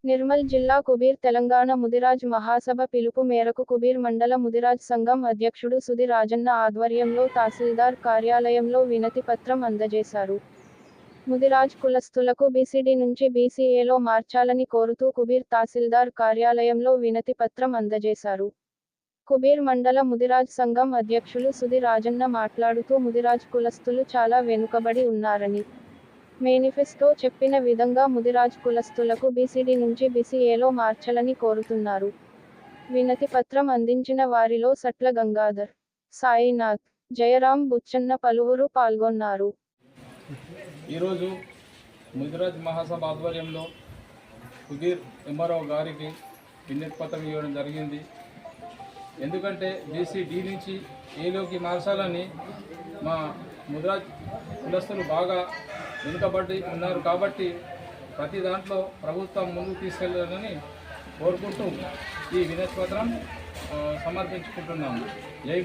నిర్మల్ జిల్లా కుబీర్ తెలంగాణ ముదిరాజ్ మహాసభ పిలుపు మేరకు కుబీర్ మండల ముదిరాజ్ సంఘం అధ్యక్షుడు సుధి రాజన్న ఆధ్వర్యంలో తహసీల్దార్ కార్యాలయంలో వినతి పత్రం అందజేశారు. ముదిరాజ్ కులస్తులకు బీసీడీ నుంచి బీసీఏలో మార్చాలని కోరుతూ కుబీర్ తహసీల్దార్ కార్యాలయంలో వినతి పత్రం అందజేశారు. కుబీర్ మండల ముదిరాజ్ సంఘం అధ్యక్షులు సుధి రాజన్న మాట్లాడుతూ ముదిరాజ్ కులస్తులు చాలా వెనుకబడి ఉన్నారని, మేనిఫెస్టో చెప్పిన విధంగా ముదిరాజ్ కులస్తులకు బీసీడీ నుంచి బీసీఏలో మార్చాలని కోరుతున్నారు. వినతి పత్రం అందించిన వారిలో సట్ల గంగాధర్, సాయినాథ్, జయరాం బుచ్చన్న పలువురు పాల్గొన్నారు. ఈరోజు ముదిరాజ్ మహాసభ ఆధ్వర్యంలో కుబీర్ ఎంఆర్ఓ గారికి వినతి పత్రం ఇవ్వడం జరిగింది. ఎందుకంటే బీసీడీ నుంచి ఏలోకి మార్చాలని మా ముదిరాజ్ కులస్తులు బాగా వెనుకబడి ఉన్నారు కాబట్టి ప్రతి దాంట్లో ప్రభుత్వం ముందుకు తీసుకెళ్లాలని కోరుకుంటూ ఈ వినతి పత్రం సమర్పించుకుంటున్నాము. జై